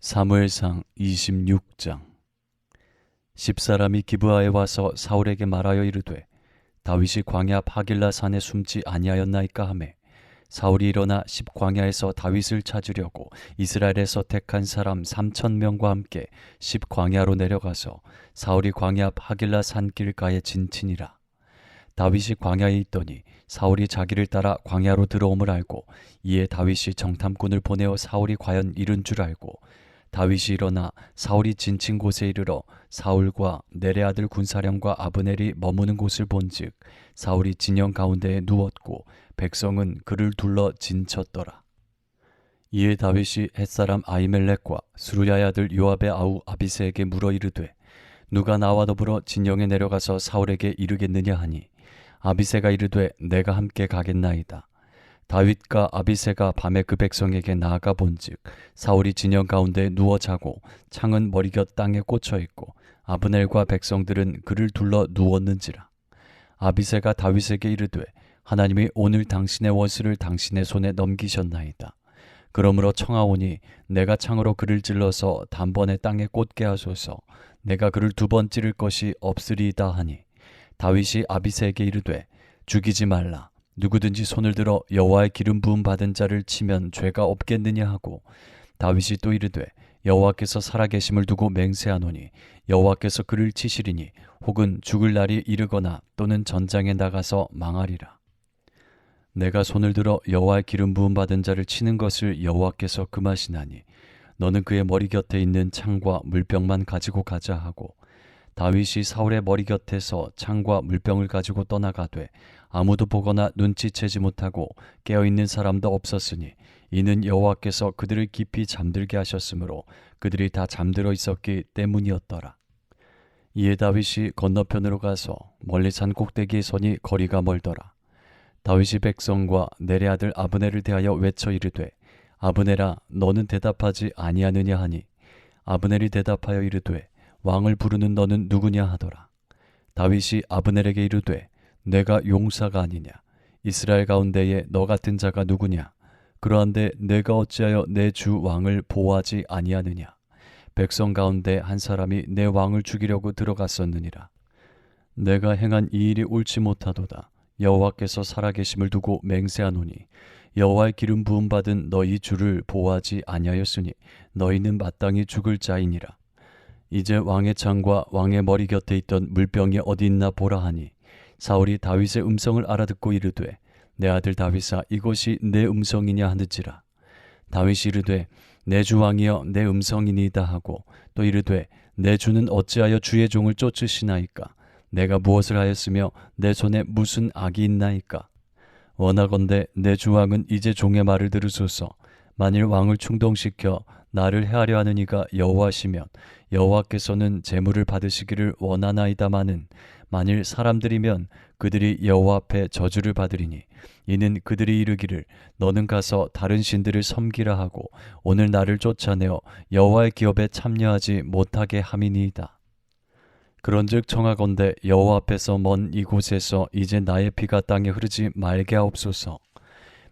사무엘상 26장. 십사람이 기브아에 와서 사울에게 말하여 이르되 다윗이 광야 하길라 산에 숨지 아니하였나이까 하매 사울이 일어나 십광야에서 다윗을 찾으려고 이스라엘에서 택한 사람 3,000명과 함께 십광야로 내려가서 사울이 광야 하길라 산 길가에 진친이라. 다윗이 광야에 있더니 사울이 자기를 따라 광야로 들어옴을 알고 이에 다윗이 정탐꾼을 보내어 사울이 과연 이른 줄 알고 다윗이 일어나 사울이 진친 곳에 이르러 사울과 넬의 아들 군사령과 아브넬이 머무는 곳을 본즉 사울이 진영 가운데에 누웠고 백성은 그를 둘러 진쳤더라. 이에 다윗이 햇사람 아히멜렉과 스루야의 아들 요압의 아우 아비새에게 물어 이르되 누가 나와 더불어 진영에 내려가서 사울에게 이르겠느냐 하니 아비새가 이르되 내가 함께 가겠나이다. 다윗과 아비새가 밤에 그 백성에게 나아가 본즉 사울이 진영 가운데 누워 자고 창은 머리곁 땅에 꽂혀 있고 아브넬과 백성들은 그를 둘러 누웠는지라. 아비새가 다윗에게 이르되 하나님이 오늘 당신의 원수를 당신의 손에 넘기셨나이다. 그러므로 청하오니 내가 창으로 그를 찔러서 단번에 땅에 꽂게 하소서. 내가 그를 2번 찌를 것이 없으리이다 하니 다윗이 아비새에게 이르되 죽이지 말라. 누구든지 손을 들어 여호와의 기름 부음 받은 자를 치면 죄가 없겠느냐 하고 다윗이 또 이르되 여호와께서 살아계심을 두고 맹세하노니 여호와께서 그를 치시리니 혹은 죽을 날이 이르거나 또는 전장에 나가서 망하리라. 내가 손을 들어 여호와의 기름 부음 받은 자를 치는 것을 여호와께서 금하시나니 너는 그의 머리 곁에 있는 창과 물병만 가지고 가자 하고 다윗이 사울의 머리 곁에서 창과 물병을 가지고 떠나가되 아무도 보거나 눈치채지 못하고 깨어있는 사람도 없었으니 이는 여호와께서 그들을 깊이 잠들게 하셨으므로 그들이 다 잠들어 있었기 때문이었더라. 이에 다윗이 건너편으로 가서 멀리 산 꼭대기에 서니 거리가 멀더라. 다윗이 백성과 넬의 아들 아브넬을 대하여 외쳐 이르되 아브넬아 너는 대답하지 아니하느냐 하니 아브넬이 대답하여 이르되 왕을 부르는 너는 누구냐 하더라. 다윗이 아브넬에게 이르되 내가 용사가 아니냐. 이스라엘 가운데에 너 같은 자가 누구냐. 그러한데 내가 어찌하여 내 주 왕을 보호하지 아니하느냐. 백성 가운데 한 사람이 내 왕을 죽이려고 들어갔었느니라. 내가 행한 이 일이 옳지 못하도다. 여호와께서 살아계심을 두고 맹세하노니 여호와의 기름 부음 받은 너희 주를 보호하지 아니하였으니 너희는 마땅히 죽을 자이니라. 이제 왕의 창과 왕의 머리 곁에 있던 물병이 어디 있나 보라 하니 사울이 다윗의 음성을 알아듣고 이르되 내 아들 다윗아 이것이 내 음성이냐 하는지라. 다윗이 이르되 내 주 왕이여 내 음성이니이다 하고 또 이르되 내 주는 어찌하여 주의 종을 쫓으시나이까. 내가 무엇을 하였으며 내 손에 무슨 악이 있나이까. 원하건대 내 주 왕은 이제 종의 말을 들으소서. 만일 왕을 충동시켜 나를 해하려 하는 이가 여호와시면 여호와께서는 재물을 받으시기를 원하나이다마는 만일 사람들이면 그들이 여호와 앞에 저주를 받으리니 이는 그들이 이르기를 너는 가서 다른 신들을 섬기라 하고 오늘 나를 쫓아내어 여호와의 기업에 참여하지 못하게 함이니이다. 그런즉 청하건대 여호와 앞에서 먼 이곳에서 이제 나의 피가 땅에 흐르지 말게 하옵소서.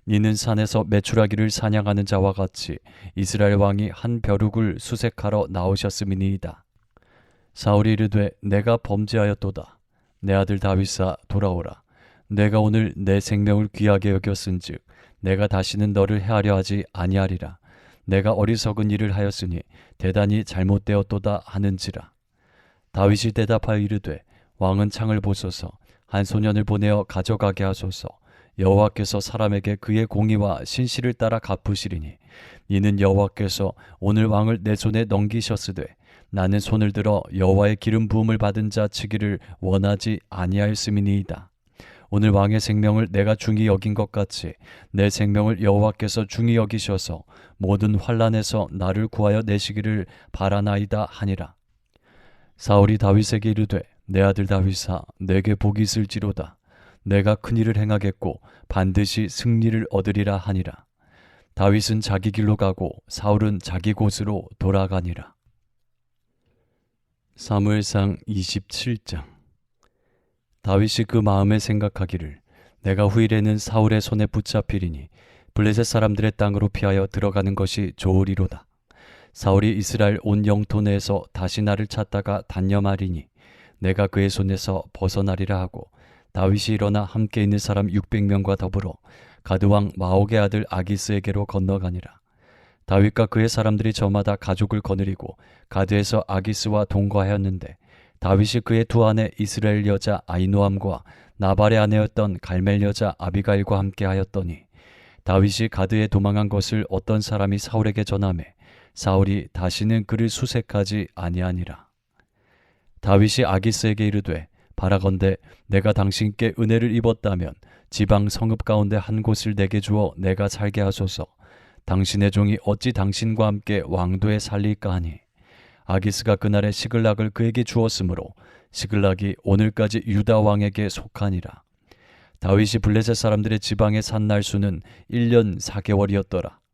이는 산에서 메추라기를 사냥하는 자와 같이 이스라엘 왕이 한 벼룩을 수색하러 나오셨음이니이다. 사울이 이르되 내가 범죄하였도다. 내 아들 다윗아 돌아오라. 내가 오늘 내 생명을 귀하게 여겼은즉 내가 다시는 너를 해하려 하지 아니하리라. 내가 어리석은 일을 하였으니 대단히 잘못되었도다 하는지라. 다윗이 대답하여 이르되 왕은 창을 보소서. 한 소년을 보내어 가져가게 하소서. 여호와께서 사람에게 그의 공의와 신실을 따라 갚으시리니 이는 여호와께서 오늘 왕을 내 손에 넘기셨으되 나는 손을 들어 여호와의 기름 부음을 받은 자 치기를 원하지 아니하였음이니이다. 오늘 왕의 생명을 내가 중히 여긴 것 같이 내 생명을 여호와께서 중히 여기셔서 모든 환난에서 나를 구하여 내시기를 바라나이다 하니라. 사울이 다윗에게 이르되 내 아들 다윗아 내게 복이 있을지로다. 내가 큰 일을 행하겠고 반드시 승리를 얻으리라 하니라. 다윗은 자기 길로 가고 사울은 자기 곳으로 돌아가니라. 사무엘상 27장. 다윗이 그 마음에 생각하기를 내가 후일에는 사울의 손에 붙잡히리니 블레셋 사람들의 땅으로 피하여 들어가는 것이 좋으리로다. 사울이 이스라엘 온 영토 내에서 다시 나를 찾다가 단념하리니 내가 그의 손에서 벗어나리라 하고 다윗이 일어나 함께 있는 사람 600명과 더불어 가드왕 마옥의 아들 아기스에게로 건너가니라. 다윗과 그의 사람들이 저마다 가족을 거느리고 가드에서 아기스와 동거하였는데 다윗이 그의 두 아내 이스라엘 여자 아히노암과 나발의 아내였던 갈멜 여자 아비가일과 함께 하였더니 다윗이 가드에 도망한 것을 어떤 사람이 사울에게 전하매 사울이 다시는 그를 수색하지 아니하니라. 다윗이 아기스에게 이르되 바라건대 내가 당신께 은혜를 입었다면 지방 성읍 가운데 한 곳을 내게 주어 내가 살게 하소서. 당신의 종이 어찌 당신과 함께 왕도에 살릴까 하니 아기스가 그날에 시글락을 그에게 주었으므로 시글락이 오늘까지 유다 왕에게 속하니라. 다윗이 블레셋 사람들의 지방에 산 날수는 1년 4개월이었더라.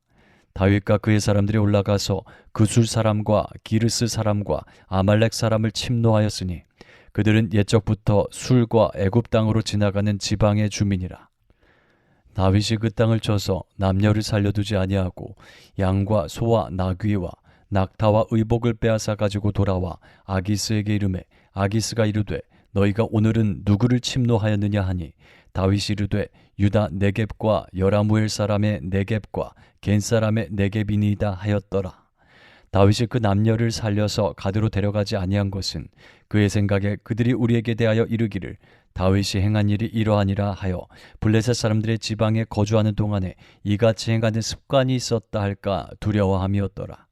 다윗과 그의 사람들이 올라가서 그술 사람과 기르스 사람과 아말렉 사람을 침노하였으니 그들은 옛적부터 술과 애굽 땅으로 지나가는 지방의 주민이라. 다윗이 그 땅을 쳐서 남녀를 살려두지 아니하고 양과 소와 나귀와 낙타와 의복을 빼앗아 가지고 돌아와 아기스에게 이르매 아기스가 이르되 너희가 오늘은 누구를 침노하였느냐 하니 다윗이 이르되 유다 네겝과 여라무엘 사람의 네겝과 겐 사람의 네겝이니이다 하였더라. 다윗이 그 남녀를 살려서 가드로 데려가지 아니한 것은 그의 생각에 그들이 우리에게 대하여 이르기를 다윗이 행한 일이 이러하니라 하여 블레셋 사람들의 지방에 거주하는 동안에 이같이 행하는 습관이 있었다 할까 두려워함이었더라.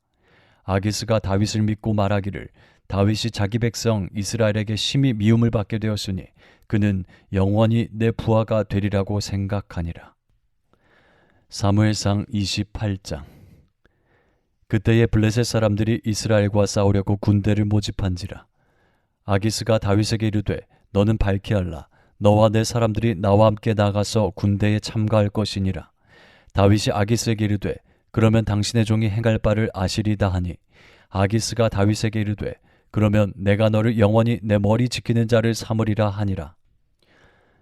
아기스가 다윗을 믿고 말하기를 다윗이 자기 백성 이스라엘에게 심히 미움을 받게 되었으니 그는 영원히 내 부하가 되리라고 생각하니라. 사무엘상 28장. 그때에 블레셋 사람들이 이스라엘과 싸우려고 군대를 모집한지라. 아기스가 다윗에게 이르되 너는 밝히 알라. 너와 내 사람들이 나와 함께 나가서 군대에 참가할 것이니라. 다윗이 아기스에게 이르되 그러면 당신의 종이 행할 바를 아시리다 하니 아기스가 다윗에게 이르되 그러면 내가 너를 영원히 내 머리 지키는 자를 삼으리라 하니라.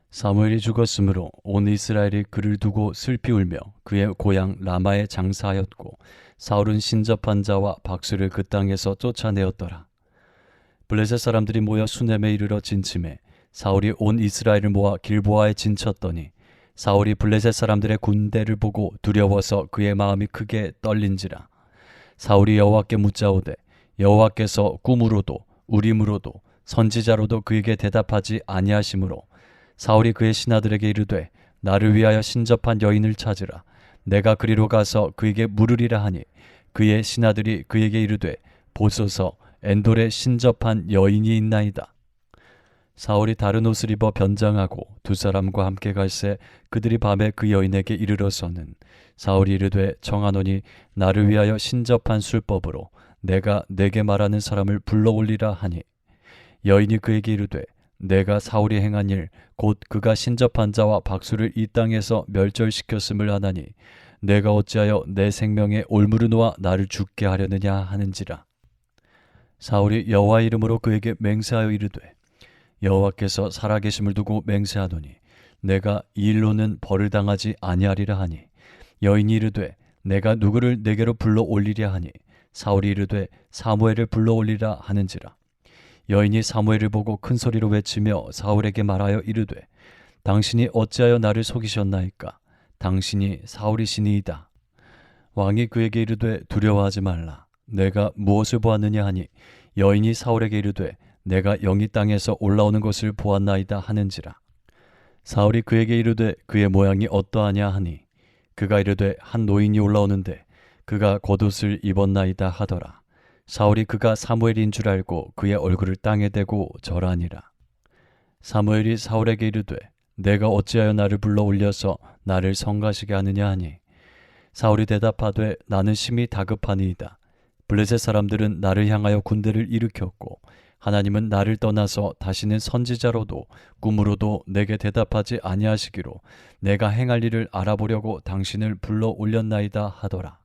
사무엘이 죽었으므로 온 이스라엘이 그를 두고 슬피 울며 그의 고향 라마에 장사하였고 사울은 신접한 자와 박수를 그 땅에서 쫓아내었더라. 블레셋 사람들이 모여 수넴에 이르러 진침해 사울이 온 이스라엘을 모아 길보아에 진쳤더니 사울이 블레셋 사람들의 군대를 보고 두려워서 그의 마음이 크게 떨린지라. 사울이 여호와께 묻자오되 여호와께서 꿈으로도 우림으로도 선지자로도 그에게 대답하지 아니하시므로 사울이 그의 신하들에게 이르되 나를 위하여 신접한 여인을 찾으라. 내가 그리로 가서 그에게 물으리라 하니 그의 신하들이 그에게 이르되 보소서 엔돌에 신접한 여인이 있나이다. 사울이 다른 옷을 입어 변장하고 두 사람과 함께 갈새 그들이 밤에 그 여인에게 이르러서는 사울이 이르되 청하노니 나를 위하여 신접한 술법으로 내가 내게 말하는 사람을 불러올리라 하니 여인이 그에게 이르되 내가 사울이 행한 일 곧 그가 신접한 자와 박수를 이 땅에서 멸절시켰음을 하나니 내가 어찌하여 내 생명에 올무를 놓아 나를 죽게 하려느냐 하는지라. 사울이 여호와 이름으로 그에게 맹세하여 이르되 여호와께서 살아계심을 두고 맹세하노니 내가 이 일로는 벌을 당하지 아니하리라 하니 여인이 이르되 내가 누구를 내게로 불러 올리랴 하니 사울이 이르되 사무엘을 불러 올리라 하는지라. 여인이 사무엘을 보고 큰 소리로 외치며 사울에게 말하여 이르되 당신이 어찌하여 나를 속이셨나이까? 당신이 사울이시니이다. 왕이 그에게 이르되 두려워하지 말라. 내가 무엇을 보았느냐 하니 여인이 사울에게 이르되 내가 영이 땅에서 올라오는 것을 보았나이다 하는지라. 사울이 그에게 이르되 그의 모양이 어떠하냐 하니 그가 이르되 한 노인이 올라오는데 그가 겉옷을 입었나이다 하더라. 사울이 그가 사무엘인 줄 알고 그의 얼굴을 땅에 대고 절하니라. 사무엘이 사울에게 이르되 내가 어찌하여 나를 불러 올려서 나를 성가시게 하느냐 하니 사울이 대답하되 나는 심히 다급하니이다. 블레셋 사람들은 나를 향하여 군대를 일으켰고 하나님은 나를 떠나서 다시는 선지자로도 꿈으로도 내게 대답하지 아니하시기로 내가 행할 일을 알아보려고 당신을 불러 올렸나이다 하더라.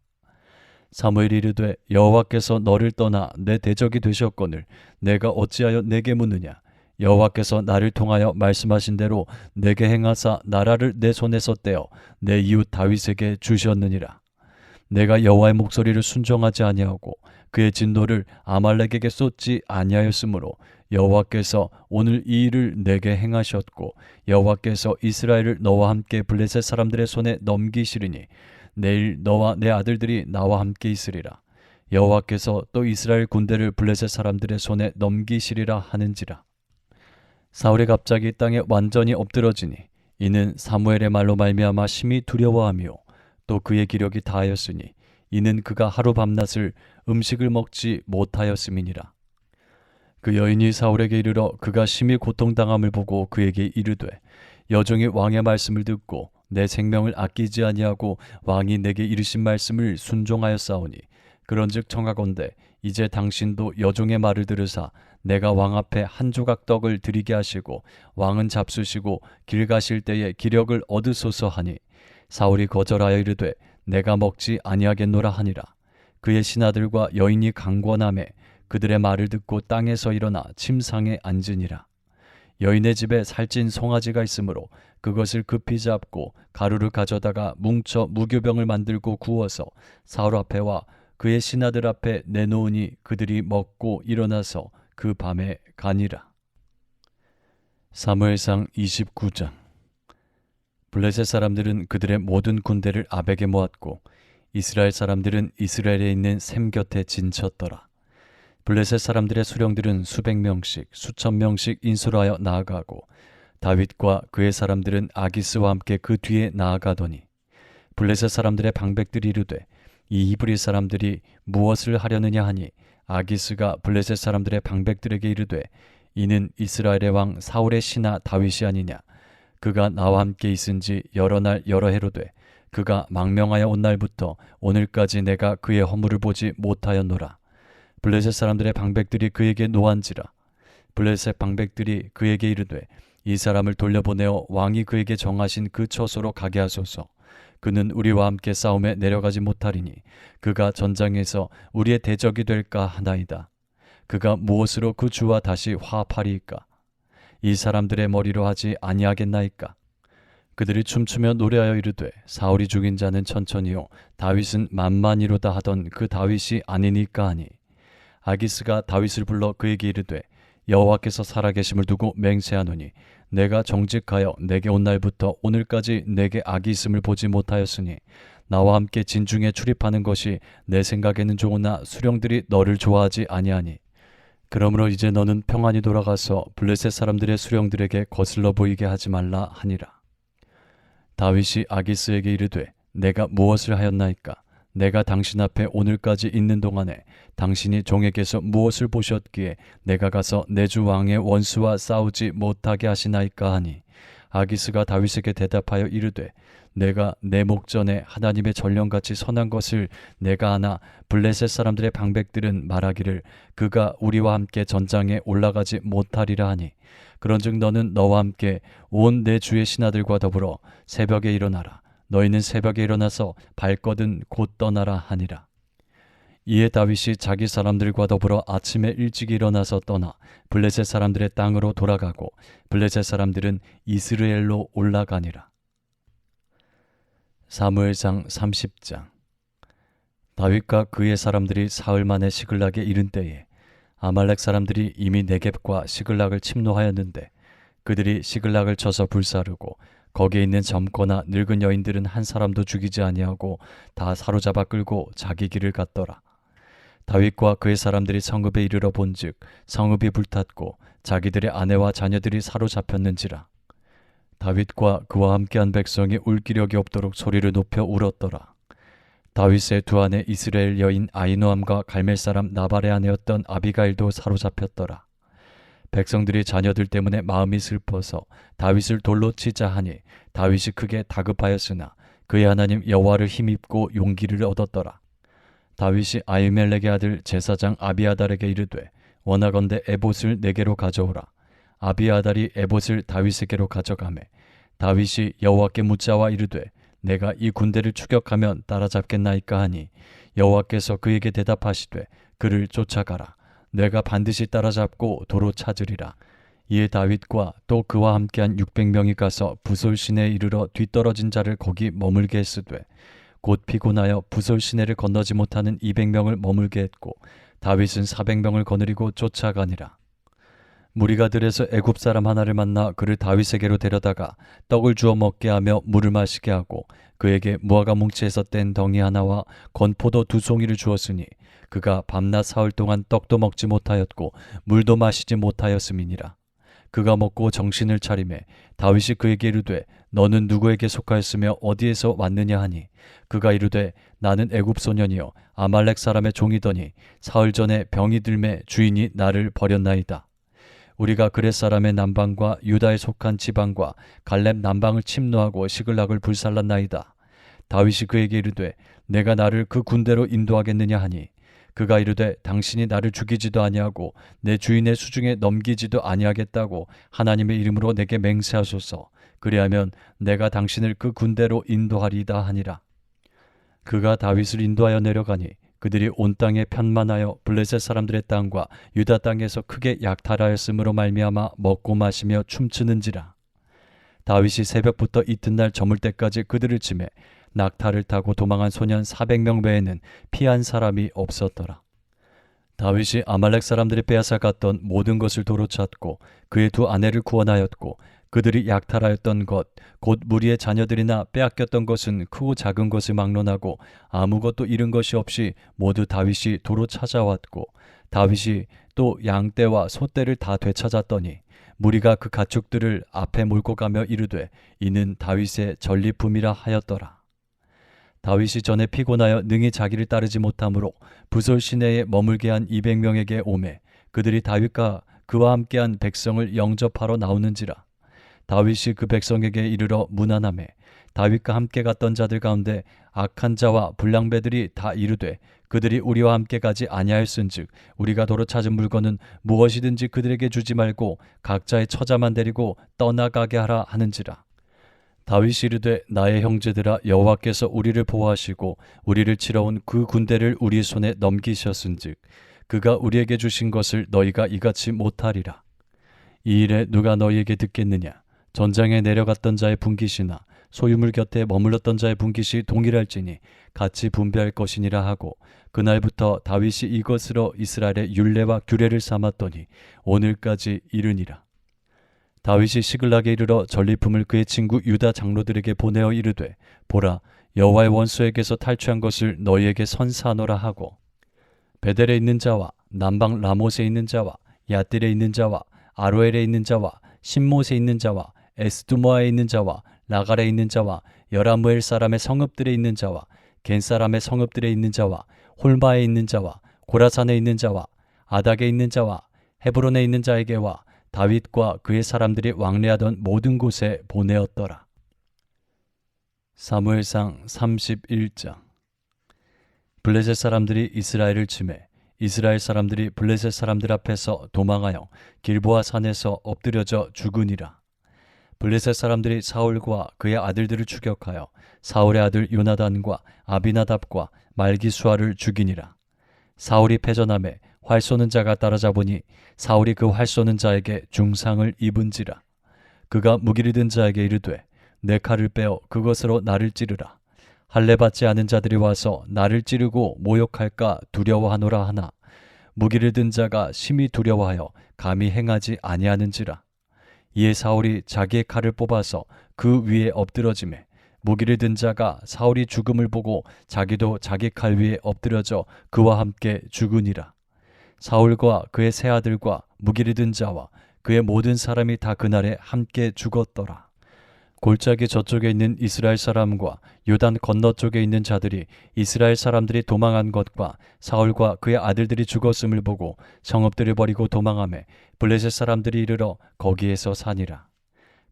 사무엘이 이르되 여호와께서 너를 떠나 내 대적이 되셨거늘 내가 어찌하여 내게 묻느냐. 여호와께서 나를 통하여 말씀하신 대로 내게 행하사 나라를 내 손에서 떼어 내 이웃 다윗에게 주셨느니라. 내가 여호와의 목소리를 순종하지 아니하고 그의 진노를 아말렉에게 쏟지 아니하였으므로 여호와께서 오늘 이 일을 내게 행하셨고 여호와께서 이스라엘을 너와 함께 블레셋 사람들의 손에 넘기시리니 내일 너와 내 아들들이 나와 함께 있으리라. 여호와께서 또 이스라엘 군대를 블레셋 사람들의 손에 넘기시리라 하는지라. 사울이 갑자기 땅에 완전히 엎드러지니 이는 사무엘의 말로 말미암아 심히 두려워하며 또 그의 기력이 다하였으니 이는 그가 하루 밤낮을 음식을 먹지 못하였음이니라. 그 여인이 사울에게 이르러 그가 심히 고통당함을 보고 그에게 이르되 여종이 왕의 말씀을 듣고 내 생명을 아끼지 아니하고 왕이 내게 이르신 말씀을 순종하였사오니 그런즉 청하건대 이제 당신도 여종의 말을 들으사 내가 왕 앞에 한 조각 떡을 드리게 하시고 왕은 잡수시고 길 가실 때에 기력을 얻으소서 하니 사울이 거절하여 이르되 내가 먹지 아니하겠노라 하니라. 그의 신하들과 여인이 강권하매 그들의 말을 듣고 땅에서 일어나 침상에 앉으니라. 여인의 집에 살찐 송아지가 있으므로 그것을 급히 잡고 가루를 가져다가 뭉쳐 무교병을 만들고 구워서 사울 앞에와 그의 신하들 앞에 내놓으니 그들이 먹고 일어나서 그 밤에 가니라. 사무엘상 29장. 블레셋 사람들은 그들의 모든 군대를 아벡에 모았고 이스라엘 사람들은 이스라엘에 있는 셈 곁에 진쳤더라. 블레셋 사람들의 수령들은 수백 명씩 수천 명씩 인솔하여 나아가고 다윗과 그의 사람들은 아기스와 함께 그 뒤에 나아가더니 블레셋 사람들의 방백들이 이르되 이 히브리 사람들이 무엇을 하려느냐 하니 아기스가 블레셋 사람들의 방백들에게 이르되 이는 이스라엘의 왕 사울의 신하 다윗이 아니냐. 그가 나와 함께 있은지 여러 날 여러 해로 돼 그가 망명하여 온 날부터 오늘까지 내가 그의 허물을 보지 못하였노라. 블레셋 사람들의 방백들이 그에게 노한지라. 블레셋 방백들이 그에게 이르되 이 사람을 돌려보내어 왕이 그에게 정하신 그 처소로 가게 하소서. 그는 우리와 함께 싸움에 내려가지 못하리니 그가 전장에서 우리의 대적이 될까 하나이다. 그가 무엇으로 그 주와 다시 화합하리이까? 이 사람들의 머리로 하지 아니하겠나이까? 그들이 춤추며 노래하여 이르되 사울이 죽인 자는 천천히요 다윗은 만만히로다 하던 그 다윗이 아니니까 하니 아기스가 다윗을 불러 그에게 이르되 여호와께서 살아계심을 두고 맹세하노니 내가 정직하여 내게 온 날부터 오늘까지 내게 악이 있음을 보지 못하였으니 나와 함께 진중에 출입하는 것이 내 생각에는 좋으나 수령들이 너를 좋아하지 아니하니 그러므로 이제 너는 평안히 돌아가서 블레셋 사람들의 수령들에게 거슬러 보이게 하지 말라 하니라. 다윗이 아기스에게 이르되 내가 무엇을 하였나이까? 내가 당신 앞에 오늘까지 있는 동안에 당신이 종에게서 무엇을 보셨기에 내가 가서 내 주 왕의 원수와 싸우지 못하게 하시나이까 하니 아기스가 다윗에게 대답하여 이르되 내가 내 목전에 하나님의 전령같이 선한 것을 내가 아나 블레셋 사람들의 방백들은 말하기를 그가 우리와 함께 전장에 올라가지 못하리라 하니 그런즉 너는 너와 함께 온 내 주의 신하들과 더불어 새벽에 일어나라. 너희는 새벽에 일어나서 발거든 곧 떠나라 하니라. 이에 다윗이 자기 사람들과 더불어 아침에 일찍 일어나서 떠나 블레셋 사람들의 땅으로 돌아가고 블레셋 사람들은 이스르엘로 올라가니라. 사무엘상 30장. 다윗과 그의 사람들이 사흘 만에 시글락에 이른 때에 아말렉 사람들이 이미 네겝과 시글락을 침노하였는데 그들이 시글락을 쳐서 불사르고 거기에 있는 젊거나 늙은 여인들은 한 사람도 죽이지 아니하고 다 사로잡아 끌고 자기 길을 갔더라. 다윗과 그의 사람들이 성읍에 이르러 본즉 성읍이 불탔고 자기들의 아내와 자녀들이 사로잡혔는지라. 다윗과 그와 함께한 백성이 울 기력이 없도록 소리를 높여 울었더라. 다윗의 두 아내 이스라엘 여인 아히노암과 갈멜 사람 나발의 아내였던 아비가일도 사로잡혔더라. 백성들이 자녀들 때문에 마음이 슬퍼서 다윗을 돌로 치자 하니 다윗이 크게 다급하였으나 그의 하나님 여호와를 힘입고 용기를 얻었더라. 다윗이 아히멜렉의 아들 제사장 아비아달에게 이르되 원하건대 에봇을 내게로 가져오라. 아비아달이 에봇을 다윗에게로 가져가매 다윗이 여호와께 묻자와 이르되 내가 이 군대를 추격하면 따라잡겠나이까 하니 여호와께서 그에게 대답하시되 그를 쫓아가라. 내가 반드시 따라잡고 도로 찾으리라. 이에 다윗과 또 그와 함께한 600명이 가서 부솔 시내에 이르러 뒤떨어진 자를 거기 머물게 했으되 곧 피곤하여 부솔 시내를 건너지 못하는 200명을 머물게 했고 다윗은 400명을 거느리고 쫓아가니라. 무리가 들에서 애굽 사람 하나를 만나 그를 다윗에게로 데려다가 떡을 주어 먹게 하며 물을 마시게 하고 그에게 무화과 뭉치에서 뗀 덩이 하나와 건포도 2송이를 주었으니 그가 밤낮 사흘 동안 떡도 먹지 못하였고 물도 마시지 못하였음이니라. 그가 먹고 정신을 차리매 다윗이 그에게 이르되 너는 누구에게 속하였으며 어디에서 왔느냐 하니 그가 이르되 나는 애굽 소년이요 아말렉 사람의 종이더니 사흘 전에 병이 들매 주인이 나를 버렸나이다. 우리가 그렛 사람의 남방과 유다에 속한 지방과 갈렙 남방을 침노하고 시글락을 불살랐나이다. 다윗이 그에게 이르되 내가 나를 그 군대로 인도하겠느냐 하니 그가 이르되 당신이 나를 죽이지도 아니하고 내 주인의 수중에 넘기지도 아니하겠다고 하나님의 이름으로 내게 맹세하소서. 그리하면 내가 당신을 그 군대로 인도하리이다 하니라. 그가 다윗을 인도하여 내려가니 그들이 온 땅에 편만하여 블레셋 사람들의 땅과 유다 땅에서 크게 약탈하였으므로 말미암아 먹고 마시며 춤추는지라. 다윗이 새벽부터 이튿날 저물 때까지 그들을 치매 낙타를 타고 도망한 소년 400명 외에는 피한 사람이 없었더라. 다윗이 아말렉 사람들이 빼앗아 갔던 모든 것을 도로 찾고 그의 2 아내를 구원하였고 그들이 약탈하였던 것 곧 무리의 자녀들이나 빼앗겼던 것은 크고 작은 것을 막론하고 아무것도 잃은 것이 없이 모두 다윗이 도로 찾아왔고 다윗이 또 양떼와 소떼를 다 되찾았더니 무리가 그 가축들을 앞에 몰고 가며 이르되 이는 다윗의 전리품이라 하였더라. 다윗이 전에 피곤하여 능히 자기를 따르지 못하므로 부솔 시내에 머물게 한 200명에게 오매 그들이 다윗과 그와 함께한 백성을 영접하러 나오는지라. 다윗이 그 백성에게 이르러 문안하매 다윗과 함께 갔던 자들 가운데 악한 자와 불량배들이 다 이르되 그들이 우리와 함께 가지 아니하였은즉 우리가 도로 찾은 물건은 무엇이든지 그들에게 주지 말고 각자의 처자만 데리고 떠나가게 하라 하는지라. 다윗이 이르되 나의 형제들아 여호와께서 우리를 보호하시고 우리를 치러 온 그 군대를 우리 손에 넘기셨은즉 그가 우리에게 주신 것을 너희가 이같이 못하리라. 이 일에 누가 너희에게 듣겠느냐. 전장에 내려갔던 자의 분깃이나 소유물 곁에 머물렀던 자의 분깃이 동일할지니 같이 분배할 것이니라 하고 그날부터 다윗이 이것으로 이스라엘의 율례와 규례를 삼았더니 오늘까지 이르니라. 다윗이 시글락에 이르러 전리품을 그의 친구 유다 장로들에게 보내어 이르되 보라 여호와의 원수에게서 탈취한 것을 너희에게 선사하노라 하고 베델에 있는 자와 남방 라못에 있는 자와 야딜에 있는 자와 아로엘에 있는 자와 신못에 있는 자와 에스두모아에 있는 자와 라갈에 있는 자와 여라무엘 사람의 성읍들에 있는 자와 겐 사람의 성읍들에 있는 자와 홀마에 있는 자와 고라산에 있는 자와 아닥에 있는 자와 헤브론에 있는 자에게와 다윗과 그의 사람들이 왕래하던 모든 곳에 보내었더라. 사무엘상 31장. 블레셋 사람들이 이스라엘을 치매 이스라엘 사람들이 블레셋 사람들 앞에서 도망하여 길보아 산에서 엎드려져 죽으니라. 블레셋 사람들이 사울과 그의 아들들을 추격하여 사울의 아들 요나단과 아비나답과 말기수아를 죽이니라. 사울이 패전함에 활 쏘는 자가 따라잡으니 사울이 그 활 쏘는 자에게 중상을 입은지라. 그가 무기를 든 자에게 이르되 내 칼을 빼어 그것으로 나를 찌르라. 할례 받지 않은 자들이 와서 나를 찌르고 모욕할까 두려워하노라 하나 무기를 든 자가 심히 두려워하여 감히 행하지 아니하는지라. 이에 사울이 자기의 칼을 뽑아서 그 위에 엎드러지매 무기를 든 자가 사울이 죽음을 보고 자기도 자기 칼 위에 엎드려져 그와 함께 죽으니라. 사울과 그의 세 아들과 무기를 든 자와 그의 모든 사람이 다 그날에 함께 죽었더라. 골짜기 저쪽에 있는 이스라엘 사람과 요단 건너쪽에 있는 자들이 이스라엘 사람들이 도망한 것과 사울과 그의 아들들이 죽었음을 보고 성읍들을 버리고 도망하매 블레셋 사람들이 이르러 거기에서 사니라.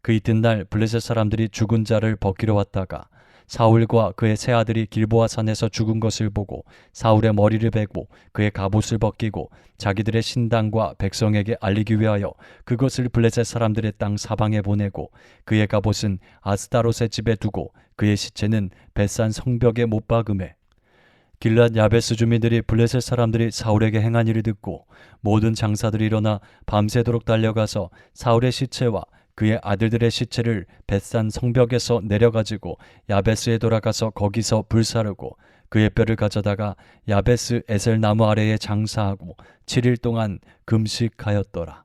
그 이튿날 블레셋 사람들이 죽은 자를 벗기러 왔다가 사울과 그의 세 아들이 길보아 산에서 죽은 것을 보고 사울의 머리를 베고 그의 갑옷을 벗기고 자기들의 신당과 백성에게 알리기 위하여 그것을 블레셋 사람들의 땅 사방에 보내고 그의 갑옷은 아스다롯의 집에 두고 그의 시체는 벳산 성벽에 못 박음에 길랏 야베스 주민들이 블레셋 사람들이 사울에게 행한 일을 듣고 모든 장사들이 일어나 밤새도록 달려가서 사울의 시체와 그의 아들들의 시체를 벳산 성벽에서 내려가지고 야베스에 돌아가서 거기서 불사르고 그의 뼈를 가져다가 야베스 에셀 나무 아래에 장사하고 7일 동안 금식하였더라.